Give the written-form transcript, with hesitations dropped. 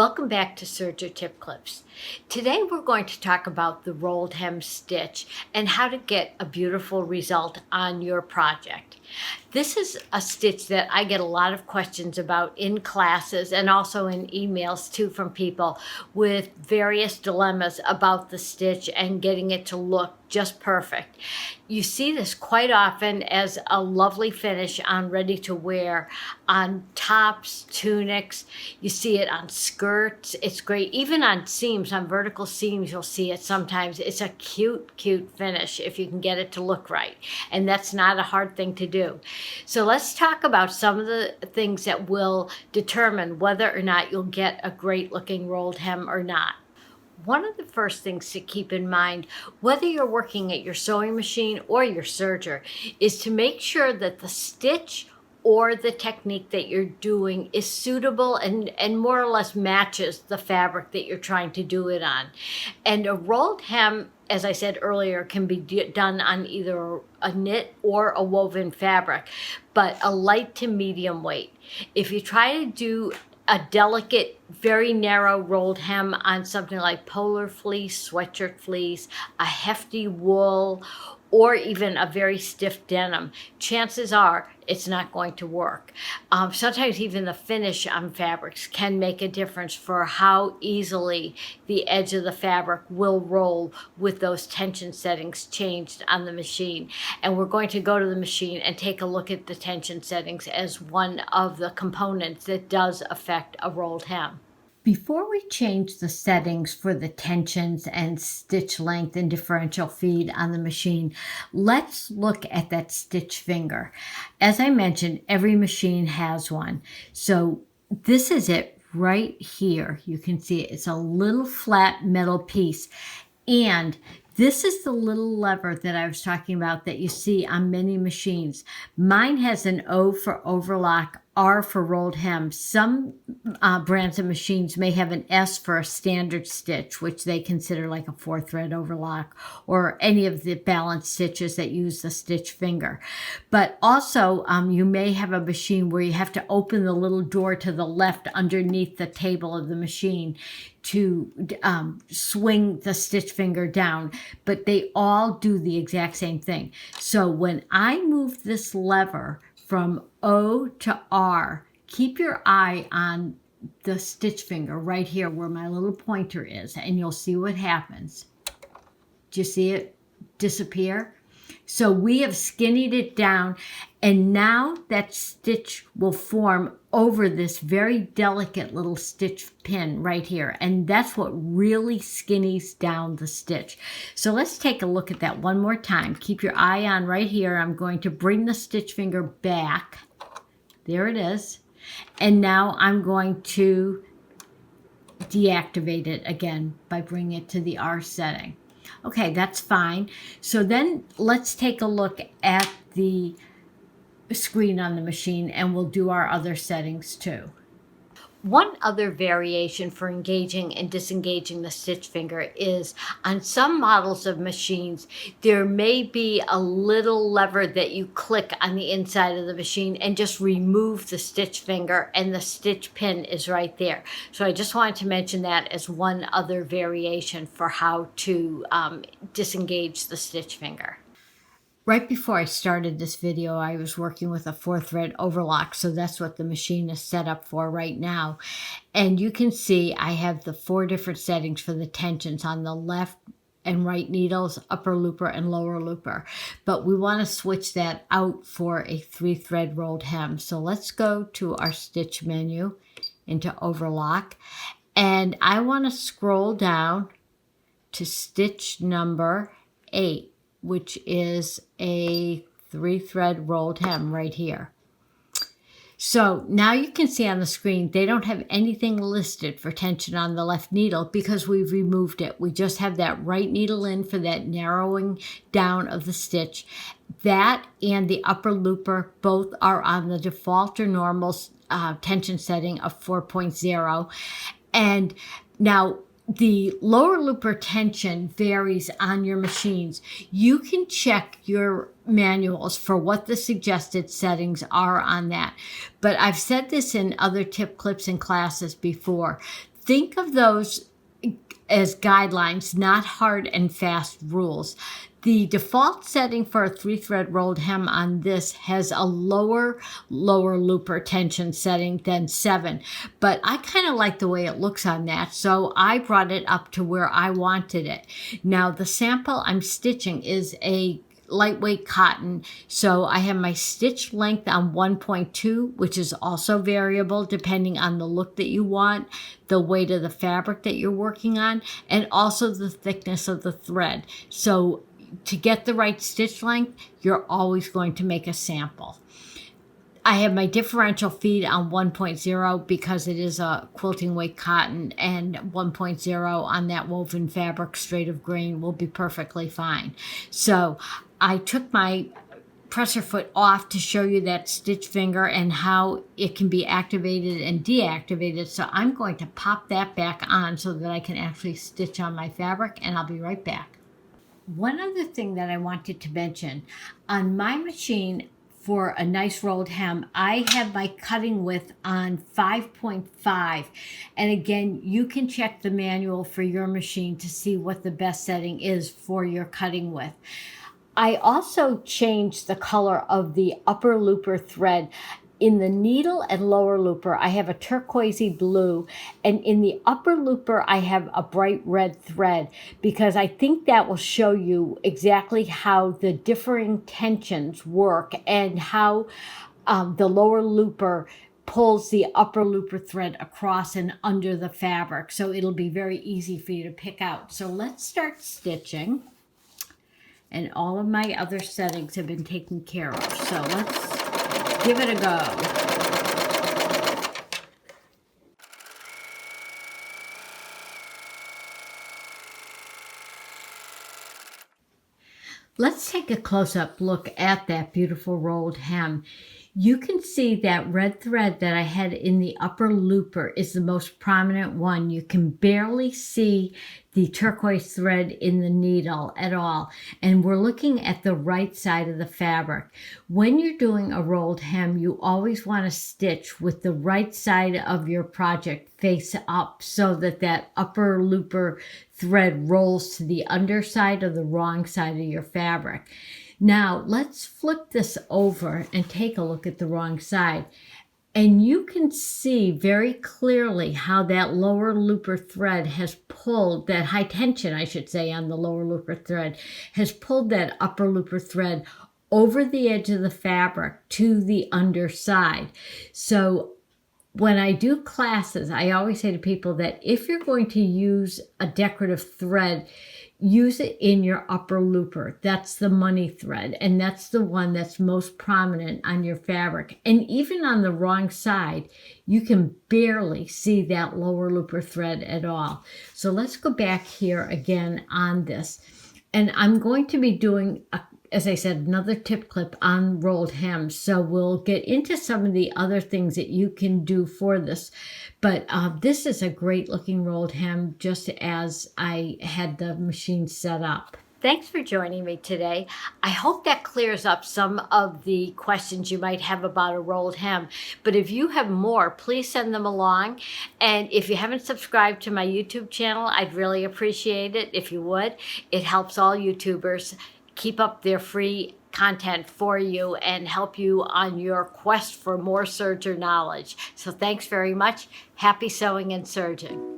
Welcome back to Serger Tip Clips. Today we're going to talk about the rolled hem stitch and how to get a beautiful result on your project. This is a stitch that I get a lot of questions about in classes and also in emails too from people with various dilemmas about the stitch and getting it to look just perfect. You see this quite often as a lovely finish on ready to wear, on tops, tunics. You see it on skirts. It's great. Even on seams, on vertical seams, you'll see it sometimes. It's a cute, cute finish if you can get it to look right. And that's not a hard thing to do. So let's talk about some of the things that will determine whether or not you'll get a great looking rolled hem or not. One of the first things to keep in mind, whether you're working at your sewing machine or your serger, is to make sure that the stitch or the technique that you're doing is suitable and more or less matches the fabric that you're trying to do it on. And a rolled hem, as I said earlier, can be done on either a knit or a woven fabric, but a light to medium weight. If you try to do a delicate, very narrow rolled hem on something like polar fleece, sweatshirt fleece, a hefty wool, or even a very stiff denim, chances are it's not going to work. Sometimes even the finish on fabrics can make a difference for how easily the edge of the fabric will roll with those tension settings changed on the machine. And we're going to go to the machine and take a look at the tension settings as one of the components that does affect a rolled hem. Before we change the settings for the tensions and stitch length and differential feed on the machine, let's look at that stitch finger. As I mentioned, every machine has one. So this is it right here. You can see it. It's a little flat metal piece. And this is the little lever that I was talking about that you see on many machines. Mine has an O for overlock, R for rolled hem. Some brands of machines may have an S for a standard stitch, which they consider like a 4-thread overlock, or any of the balanced stitches that use the stitch finger. But also, you may have a machine where you have to open the little door to the left underneath the table of the machine to swing the stitch finger down, but they all do the exact same thing. So when I move this lever from O to R, keep your eye on the stitch finger right here where my little pointer is, and you'll see what happens. Do you see it disappear? So we have skinnied it down, and now that stitch will form over this very delicate little stitch pin right here. And that's what really skinnies down the stitch. So let's take a look at that one more time. Keep your eye on right here. I'm going to bring the stitch finger back. There it is. And now I'm going to deactivate it again by bringing it to the R setting. Okay, that's fine. So then let's take a look at the screen on the machine and we'll do our other settings too. One other variation for engaging and disengaging the stitch finger is on some models of machines, there may be a little lever that you click on the inside of the machine and just remove the stitch finger, and the stitch pin is right there. So I just wanted to mention that as one other variation for how to disengage the stitch finger. Right before I started this video, I was working with a 4-thread overlock, so that's what the machine is set up for right now. And you can see I have the 4 different settings for the tensions on the left and right needles, upper looper and lower looper. But we want to switch that out for a 3-thread rolled hem. So let's go to our stitch menu into overlock. And I want to scroll down to stitch number 8. Which is a 3-thread rolled hem right here. So now you can see on the screen, they don't have anything listed for tension on the left needle because we've removed it. We just have that right needle in for that narrowing down of the stitch. That and the upper looper both are on the default or normal tension setting of 4.0. And now the lower looper tension varies on your machines. You can check your manuals for what the suggested settings are on that. But I've said this in other tip clips and classes before. Think of those as guidelines, not hard and fast rules. The default setting for a 3-thread rolled hem on this has a lower looper tension setting than 7, but I kind of like the way it looks on that, so I brought it up to where I wanted it. Now the sample I'm stitching is a lightweight cotton, so I have my stitch length on 1.2, which is also variable depending on the look that you want, the weight of the fabric that you're working on, and also the thickness of the thread. So to get the right stitch length, you're always going to make a sample. I have my differential feed on 1.0 because it is a quilting weight cotton, and 1.0 on that woven fabric straight of grain will be perfectly fine. So I took my presser foot off to show you that stitch finger and how it can be activated and deactivated. So I'm going to pop that back on so that I can actually stitch on my fabric, and I'll be right back. One other thing that I wanted to mention, on my machine for a nice rolled hem, I have my cutting width on 5.5. And again, you can check the manual for your machine to see what the best setting is for your cutting width. I also changed the color of the upper looper thread. In the needle and lower looper, I have a turquoisey blue, and in the upper looper, I have a bright red thread, because I think that will show you exactly how the differing tensions work and how the lower looper pulls the upper looper thread across and under the fabric. So it'll be very easy for you to pick out. So let's start stitching. And all of my other settings have been taken care of. So let's give it a go. Let's take a close-up look at that beautiful rolled hem. You can see that red thread that I had in the upper looper is the most prominent one. You can barely see the turquoise thread in the needle at all. And we're looking at the right side of the fabric. When you're doing a rolled hem, you always want to stitch with the right side of your project face up so that that upper looper thread rolls to the underside of the wrong side of your fabric. Now let's flip this over and take a look at the wrong side. And you can see very clearly how that lower looper thread has pulled, that high tension, I should say, on the lower looper thread, has pulled that upper looper thread over the edge of the fabric to the underside. So when I do classes, I always say to people that if you're going to use a decorative thread, use it in your upper looper. That's the money thread, and that's the one that's most prominent on your fabric. And even on the wrong side, you can barely see that lower looper thread at all. So let's go back here again on this. And I'm going to be doing, as I said, another tip clip on rolled hems. So we'll get into some of the other things that you can do for this. But this is a great looking rolled hem, just as I had the machine set up. Thanks for joining me today. I hope that clears up some of the questions you might have about a rolled hem. But if you have more, please send them along. And if you haven't subscribed to my YouTube channel, I'd really appreciate it if you would. It helps all YouTubers keep up their free content for you and help you on your quest for more serger knowledge. So thanks very much. Happy sewing and serging.